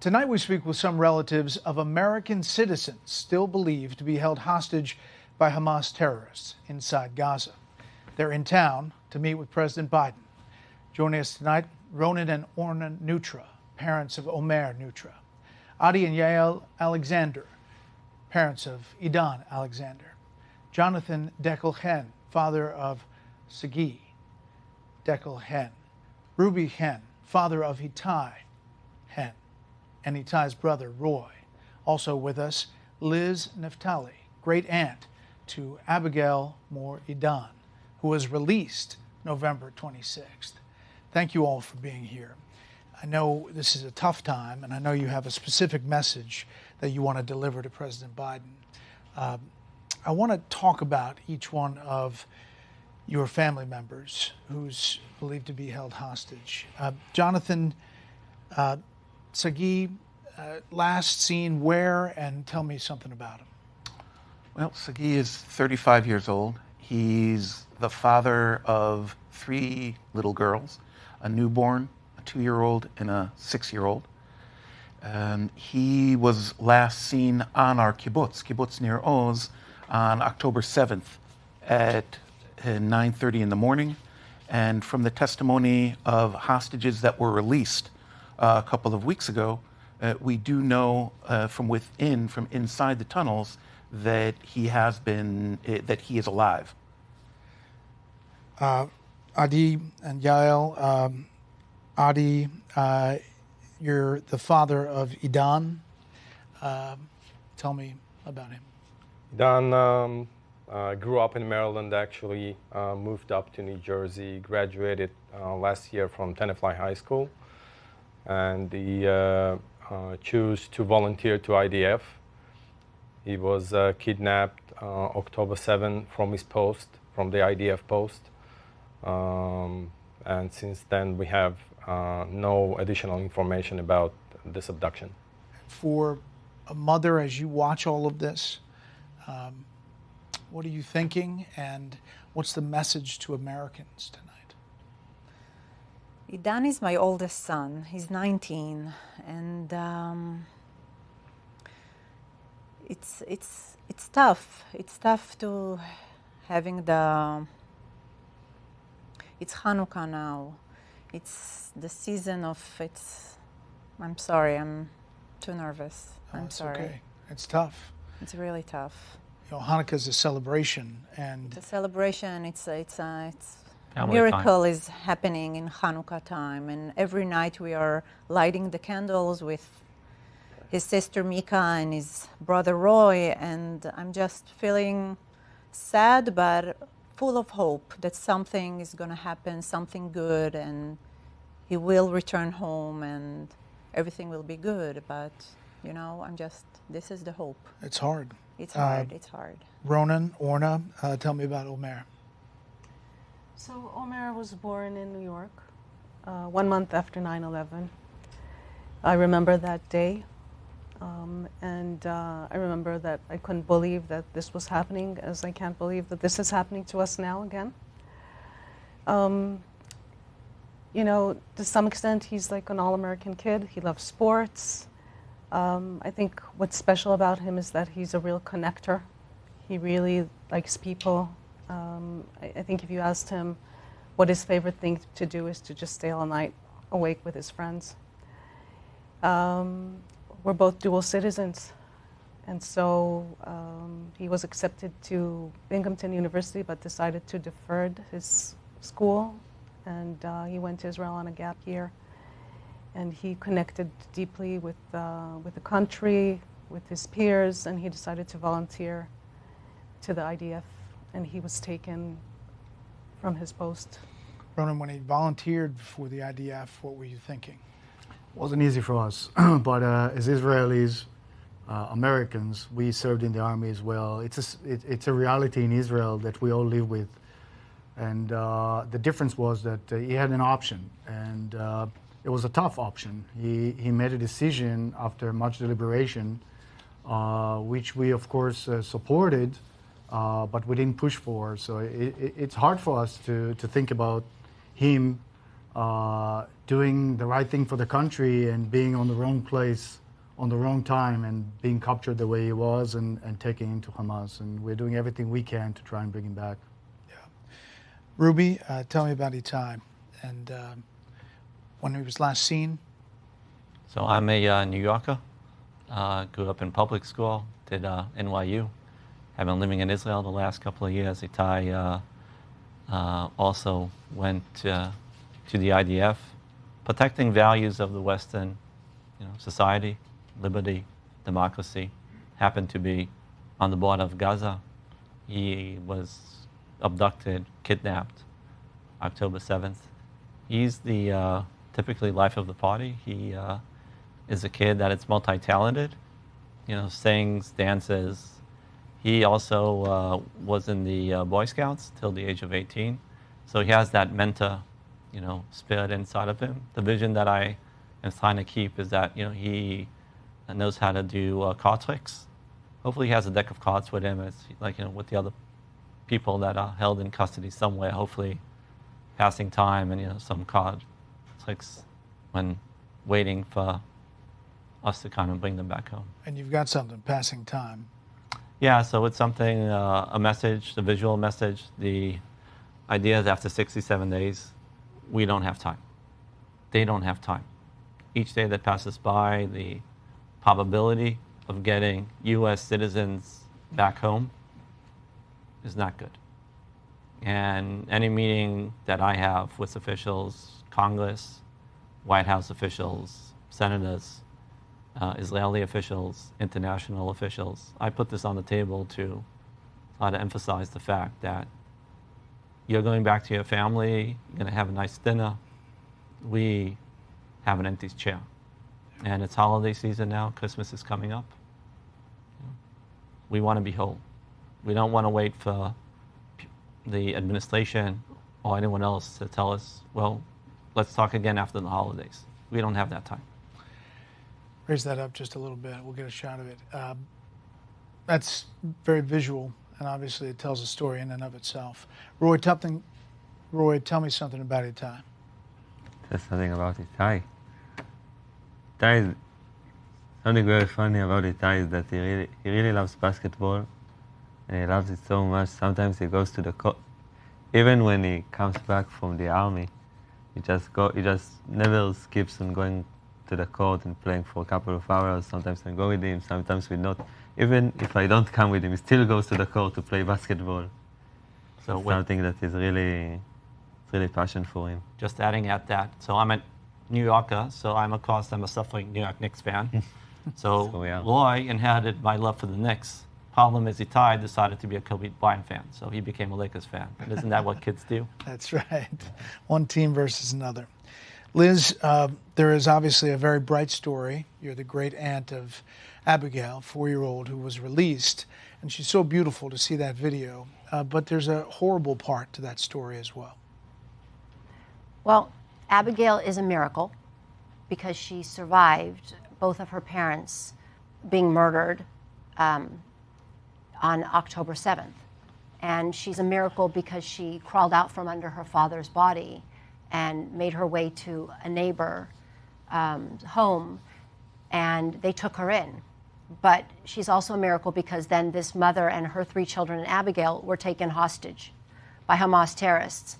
Tonight we speak with some relatives of American citizens still believed to be held hostage by Hamas terrorists inside Gaza. They're in town to meet with President Biden. Joining us tonight, Ronan and Orna Nutra, parents of Omer Nutra. Adi and Yael Alexander, parents of Idan Alexander. Jonathan Dekel Hen, father of Sagi Dekel Hen. Ruby Hen, father of Itai Hen, and Itai's brother, Roy. Also with us, Liz Neftali, great aunt to Abigail Moore Idan, who was released November 26th. Thank you all for being here. I know this is a tough time, and I know you have a specific message that you want to deliver to President Biden. I want to talk about each one of your family members who's believed to be held hostage. Jonathan, Sagi, last seen where, and tell me something about him. Well, Sagi is 35 years old. He's the father of 3 little girls, a newborn, a 2-year-old, and a 6-year-old. He was last seen on our kibbutz near Oz, on October 7th at 9:30 in the morning. And from the testimony of hostages that were released a couple of weeks ago, we do know from inside the tunnels, that he is alive. Adi and Yael, Adi, you're the father of Idan. Tell me about him. Idan grew up in Maryland, actually, moved up to New Jersey, graduated last year from Tenafly High School, and he chose to volunteer to IDF. He was kidnapped October 7 from his post, from the IDF post. And since then, we have no additional information about this abduction. For a mother, as you watch all of this, what are you thinking, and what's the message to Americans tonight? Idan is my oldest son. He's 19, and it's tough. It's tough to having it's Hanukkah now. It's the season of I'm sorry, I'm too nervous. I'm sorry. Okay. It's tough. It's really tough. You know, Hanukkah is a celebration, and it's a celebration. It's Family miracle time. is happening in Hanukkah time, and every night we are lighting the candles with his sister Mika and his brother Roy, and I'm just feeling sad but full of hope that something is going to happen, something good, and he will return home and everything will be good. But you know, this is the hope. it's hard. It's hard. It's hard. Ronan, Orna, tell me about Omer. So Omer was born in New York 1 month after 9/11. I remember that day, and I remember that I couldn't believe that this was happening, as I can't believe that this is happening to us now again. You know, to some extent, he's like an all-American kid. He loves sports. I think what's special about him is that he's a real connector. He really likes people. I think if you asked him what his favorite thing to do is to just stay all night awake with his friends. We're both dual citizens, and so he was accepted to Binghamton University but decided to defer his school, and he went to Israel on a gap year. And he connected deeply with the country, with his peers, and he decided to volunteer to the IDF, and he was taken from his post. Ronan, when he volunteered for the IDF, what were you thinking? It wasn't easy for us, but as Israelis, Americans, we served in the army as well. It's a reality in Israel that we all live with. And the difference was that he had an option, and it was a tough option. He made a decision after much deliberation, which we of course supported, but we didn't push for. So it's hard for us to think about him doing the right thing for the country and being on the wrong place on the wrong time and being captured the way he was and taken into Hamas. And we're doing everything we can to try and bring him back. Yeah. Ruby, tell me about Itai and when he was last seen. So I'm a New Yorker. Grew up in public school, did NYU. Have been living in Israel the last couple of years. Itai also went to the IDF, protecting values of the Western society, liberty, democracy. Happened to be on the border of Gaza. He was abducted, kidnapped, October 7th. He's the typically life of the party. He is a kid that is multi-talented, sings, dances. He also was in the Boy Scouts till the age of 18. So he has that mentor, spirit inside of him. The vision that I am trying to keep is that, he knows how to do card tricks. Hopefully he has a deck of cards with him, with the other people that are held in custody somewhere, hopefully passing time and, some card tricks when waiting for us to kind of bring them back home. And you've got something, passing time. Yeah, so it's something, a message, the visual message. The idea is after 67 days, we don't have time. They don't have time. Each day that passes by, the probability of getting U.S. citizens back home is not good. And any meeting that I have with officials, Congress, White House officials, senators, Israeli officials, international officials, I put this on the table to try to emphasize the fact that you're going back to your family, you're going to have a nice dinner. We have an empty chair. And it's holiday season now, Christmas is coming up. We want to be whole. We don't want to wait for the administration or anyone else to tell us, well, let's talk again after the holidays. We don't have that time. Raise that up just a little bit. We'll get a shot of it. That's very visual, and obviously it tells a story in and of itself. Roy, tell me something about Itai. There's something about Itai. Something very funny about Itai is that he really loves basketball, and he loves it so much. Sometimes he goes to the court. Even when he comes back from the army, he just never skips on going to the court and playing for a couple of hours. Sometimes I go with him, sometimes we not. Even if I don't come with him, he still goes to the court to play basketball. So something that is really passion for him. Just adding at that, so I'm a New Yorker, so I'm a suffering New York Knicks fan. So Roy inherited my love for the Knicks. Problem is Itai decided to be a Kobe Bryant fan, so he became a Lakers fan. And isn't that what kids do? That's right. One team versus another. Liz, there is obviously a very bright story. You're the great aunt of Abigail, 4-year-old, who was released, and she's so beautiful to see that video. But there's a horrible part to that story as well. Well, Abigail is a miracle because she survived both of her parents being murdered on October 7th. And she's a miracle because she crawled out from under her father's body and made her way to a neighbor home, and they took her in. But she's also a miracle because then this mother and her 3 children and Abigail were taken hostage by Hamas terrorists,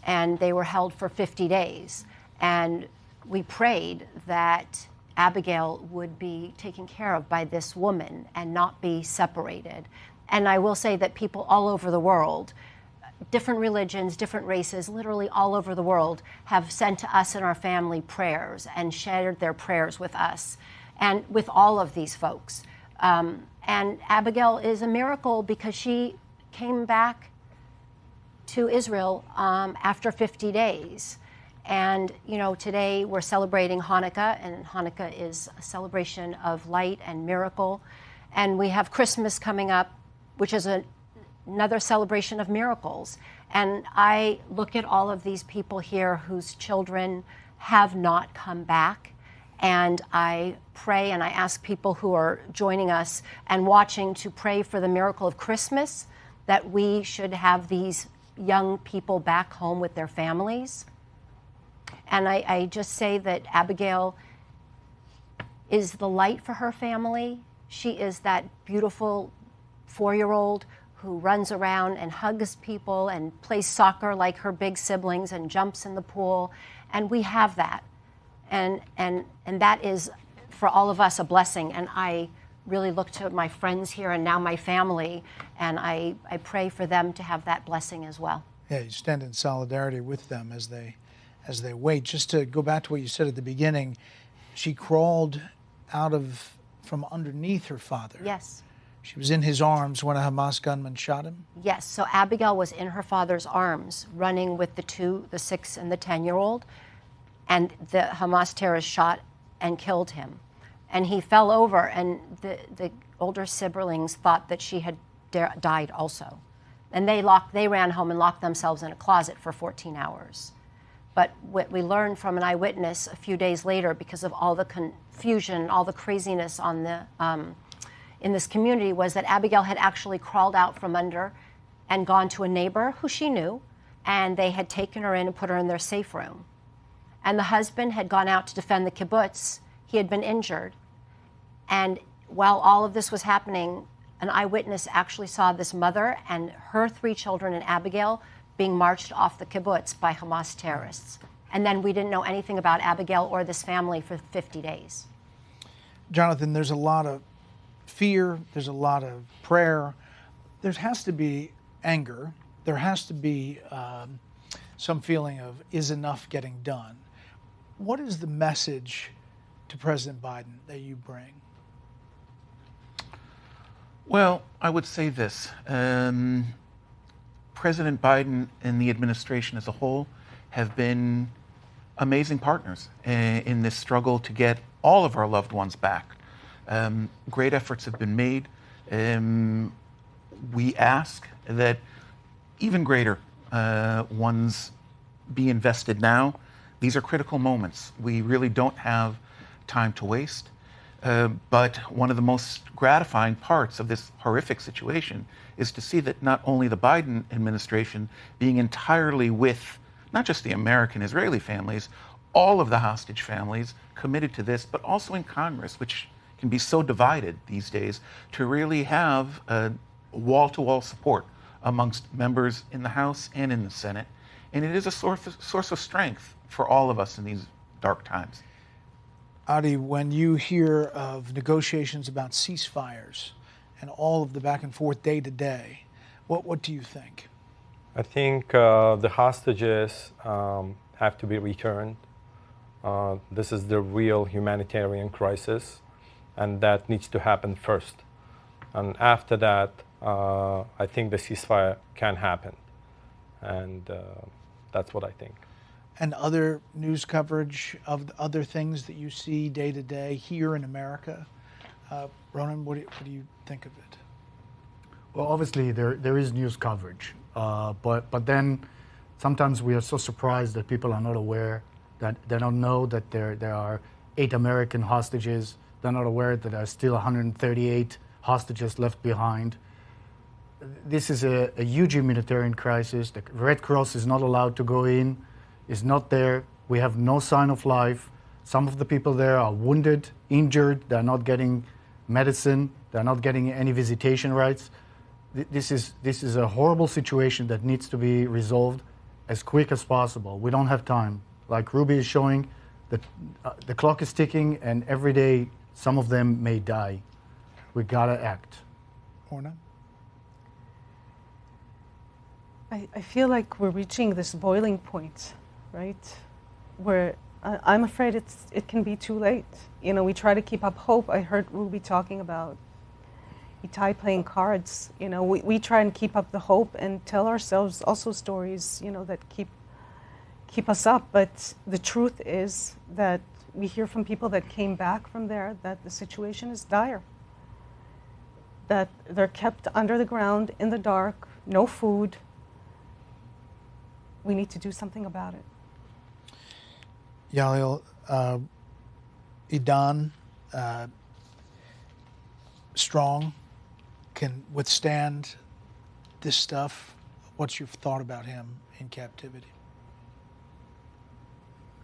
and they were held for 50 days. And we prayed that Abigail would be taken care of by this woman and not be separated. And I will say that people all over the world, different religions, different races, literally all over the world, have sent to us and our family prayers and shared their prayers with us and with all of these folks. And Abigail is a miracle because she came back to Israel after 50 days. And, today we're celebrating Hanukkah, and Hanukkah is a celebration of light and miracle. And we have Christmas coming up, which is another celebration of miracles. And I look at all of these people here whose children have not come back, and I pray and I ask people who are joining us and watching to pray for the miracle of Christmas, that we should have these young people back home with their families. And I just say that Abigail is the light for her family. She is that beautiful 4-year-old who runs around and hugs people and plays soccer like her big siblings and jumps in the pool. And we have that. And that is, for all of us, a blessing. And I really look to my friends here and now my family, and I pray for them to have that blessing as well. Yeah, you stand in solidarity with them as they wait. Just to go back to what you said at the beginning, she crawled from underneath her father. Yes. She was in his arms when a Hamas gunman shot him? Yes, so Abigail was in her father's arms, running with the 6 and the 10-year-old, and the Hamas terrorist shot and killed him. And he fell over, and the older siblings thought that she had died also. And they ran home and locked themselves in a closet for 14 hours. But what we learned from an eyewitness a few days later, because of all the confusion, all the craziness in this community, was that Abigail had actually crawled out from under and gone to a neighbor who she knew, and they had taken her in and put her in their safe room. And the husband had gone out to defend the kibbutz. He had been injured. And while all of this was happening, an eyewitness actually saw this mother and her 3 children and Abigail being marched off the kibbutz by Hamas terrorists. And then we didn't know anything about Abigail or this family for 50 days. Jonathan, there's a lot of fear, there's a lot of prayer. There has to be anger. There has to be some feeling of, is enough getting done? What is the message to President Biden that you bring? Well, I would say this. President Biden and the administration as a whole have been amazing partners in this struggle to get all of our loved ones back. Great efforts have been made. We ask that even greater ones be invested now. These are critical moments. We really don't have time to waste. But one of the most gratifying parts of this horrific situation is to see that not only the Biden administration being entirely with not just the American Israeli families, all of the hostage families committed to this, but also in Congress, which can be so divided these days, to really have wall-to-wall support amongst members in the House and in the Senate. And it is a source of strength for all of us in these dark times. Adi, when you hear of negotiations about ceasefires and all of the back and forth day to day, what do you think? I think the hostages have to be returned. This is the real humanitarian crisis, and that needs to happen first. And after that, I think the ceasefire can happen. And that's what I think. And other news coverage of other things that you see day to day here in America? Ronan, what do you think of it? Well, obviously there is news coverage, but then sometimes we are so surprised that people are not aware, that they don't know that there are 8 American hostages. They're not aware that there are still 138 hostages left behind. This is a huge humanitarian crisis. The Red Cross is not allowed to go in, is not there. We have no sign of life. Some of the people there are wounded, injured. They're not getting medicine. They're not getting any visitation rights. This is a horrible situation that needs to be resolved as quick as possible. We don't have time. Like Ruby is showing, the clock is ticking, and every day some of them may die. We gotta act. Orna? I feel like we're reaching this boiling point, right? Where I'm afraid it can be too late. You know, we try to keep up hope. I heard Ruby talking about Itai playing cards. You know, we try and keep up the hope and tell ourselves also stories, you know, that keep us up. But the truth is that we hear from people that came back from there that the situation is dire. That they're kept under the ground in the dark, no food. We need to do something about it. Yael, Idan, strong, can withstand this stuff. What's your thought about him in captivity?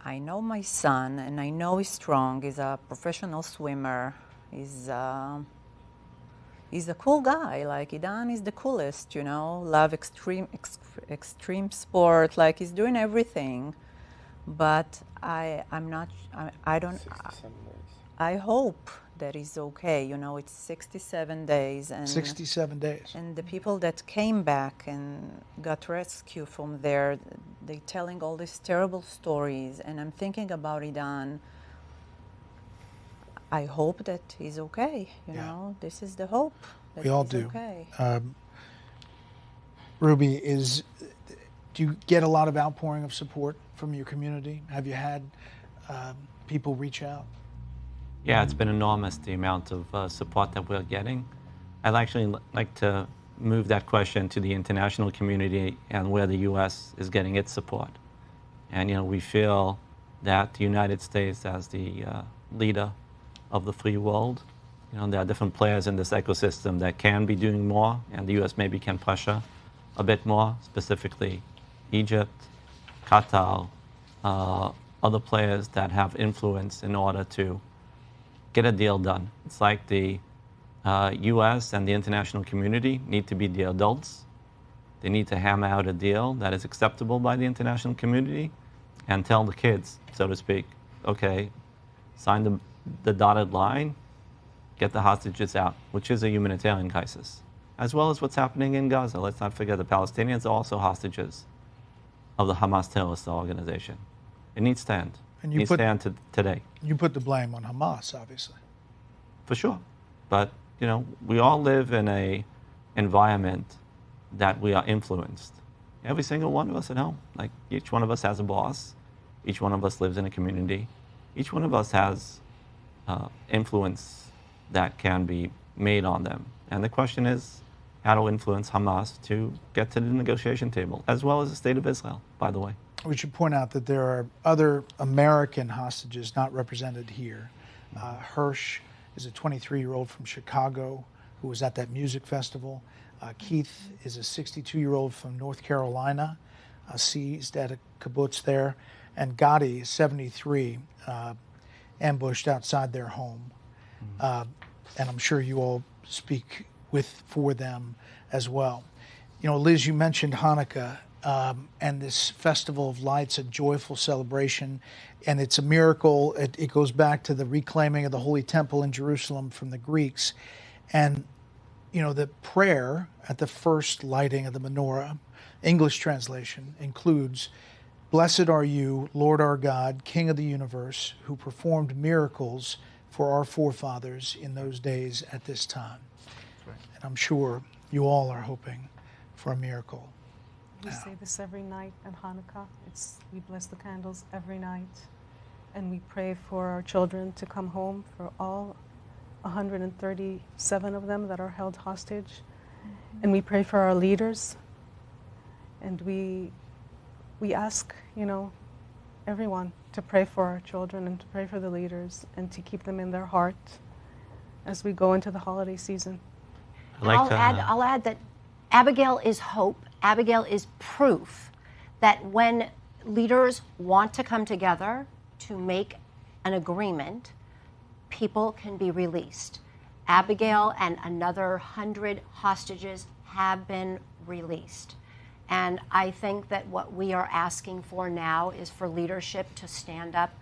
I know my son, and I know he's strong. He's a professional swimmer. He's a cool guy. Like, Idan is the coolest, you know. Love extreme sport. Like, he's doing everything. But I'm not. I don't. 67 days. I hope that he's okay. You know, it's 67 days, and 67 days. And the people that came back and got rescued from there, they telling all these terrible stories. And I'm thinking about Idan. I hope that he's okay. You know, this is the hope. That We all he's do. Okay. Ruby, do you get a lot of outpouring of support from your community? Have you had people reach out? Yeah, it's been enormous, the amount of support that we're getting. I'd actually like to move that question to the international community and where the U.S. is getting its support. And, you know, we feel that the United States, as the leader of the free world, you know, there are different players in this ecosystem that can be doing more, and the U.S. maybe can pressure a bit more, specifically Egypt, Qatar, other players that have influence in order to get a deal done. It's like the U.S. and the international community need to be the adults. They need to hammer out a deal that is acceptable by the international community and tell the kids, so to speak, okay, sign the dotted line, get the hostages out, which is a humanitarian crisis, as well as what's happening in Gaza. Let's not forget the Palestinians are also hostages of the Hamas terrorist organization. It needs to end. And it needs to end today. You put the blame on Hamas, obviously. For sure. But, you know, we all live in a environment that we are influenced. Every single one of us at home. Like, each one of us has a boss. Each one of us lives in a community. Each one of us has influence that can be made on them. And the question is how to influence Hamas to get to the negotiation table, as well as the State of Israel, by the way. We should point out that there are other American hostages not represented here. Hirsch is a 23-year-old from Chicago who was at that music festival. Keith is a 62-year-old from North Carolina, seized at a kibbutz there. And Gotti is 73, ambushed outside their home. And I'm sure you all speak for them as well. You know, Liz, you mentioned Hanukkah. And this festival of lights, a joyful celebration, and it's a miracle. It goes back to the reclaiming of the Holy Temple in Jerusalem from the Greeks. And, you know, the prayer at the first lighting of the menorah, English translation, includes, "Blessed are you, Lord our God, King of the universe, who performed miracles for our forefathers in those days at this time." Right. And I'm sure you all are hoping for a miracle. We say this every night at Hanukkah. We bless the candles every night. And we pray for our children to come home, for all 137 of them that are held hostage. Mm-hmm. And we pray for our leaders. And we ask, you know, everyone to pray for our children and to pray for the leaders and to keep them in their heart as we go into the holiday season. I'll add that Abigail is hope. Abigail is proof that when leaders want to come together to make an agreement, people can be released. Abigail and another 100 hostages have been released. And I think that what we are asking for now is for leadership to stand up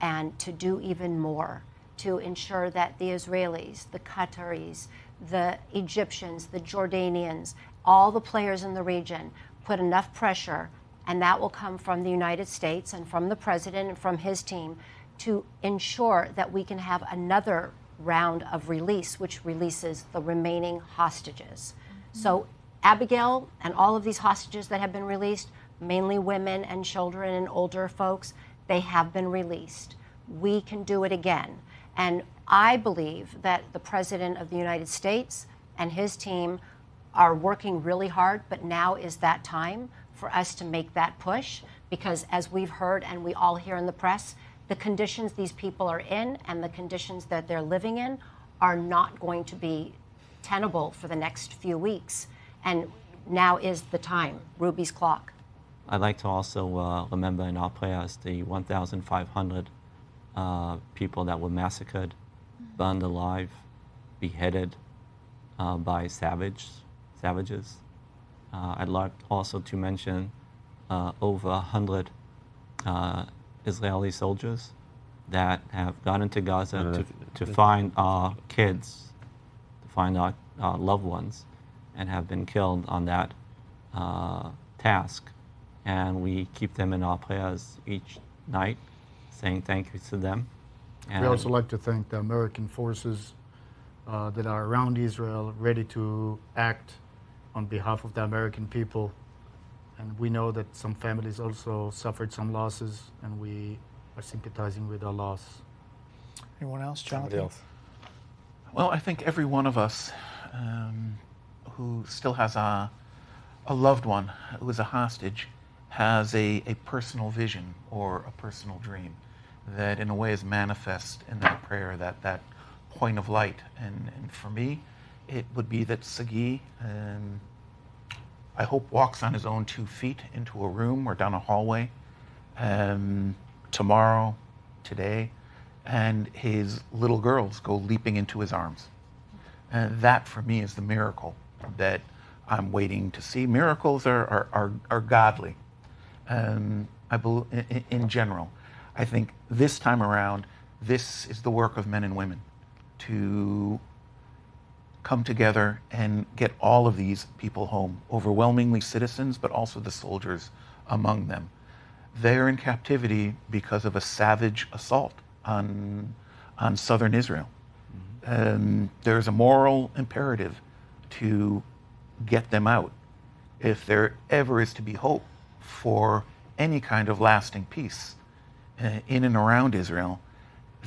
and to do even more to ensure that the Israelis, the Qataris, the Egyptians, the Jordanians, all the players in the region put enough pressure, and that will come from the United States and from the president and from his team, to ensure that we can have another round of release, which releases the remaining hostages. Mm-hmm. So Abigail and all of these hostages that have been released, mainly women and children and older folks, they have been released. We can do it again. And I believe that the President of the United States and his team are working really hard, but now is that time for us to make that push, because as we've heard and we all hear in the press, the conditions these people are in and the conditions that they're living in are not going to be tenable for the next few weeks. And now is the time, Ruby's clock. I'd like to also remember in our prayers the 1,500 people that were massacred, burned alive, beheaded by savages. I'd like also to mention over 100 Israeli soldiers that have gone into Gaza to find our kids, to find our loved ones, and have been killed on that task. And we keep them in our prayers each night, saying thank you to them. And we also like to thank the American forces that are around Israel, ready to act on behalf of the American people. And we know that some families also suffered some losses, and we are sympathizing with our loss. Anyone else, Jonathan? Somebody else. Well, I think every one of us who still has a loved one who is a hostage has a personal vision or a personal dream that in a way is manifest in that prayer, that point of light. And for me, it would be that Sagi, I hope, walks on his own 2 feet into a room or down a hallway tomorrow, today, and his little girls go leaping into his arms. And that, for me, is the miracle that I'm waiting to see. Miracles are godly. I believe, in general, I think this time around, this is the work of men and women to come together and get all of these people home, overwhelmingly citizens, but also the soldiers among them. They're in captivity because of a savage assault on southern Israel. There's a moral imperative to get them out. If there ever is to be hope for any kind of lasting peace in and around Israel,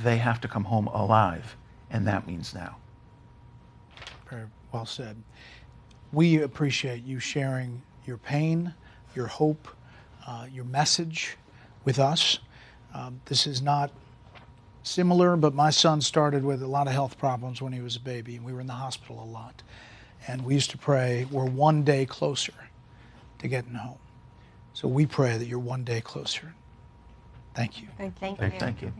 they have to come home alive, and that means now. Very well said. We appreciate you sharing your pain, your hope, your message with us. This is not similar, but my son started with a lot of health problems when he was a baby, and we were in the hospital a lot. And we used to pray, we're one day closer to getting home. So we pray that you're one day closer. Thank you. Thank you. Thank you. Thank you.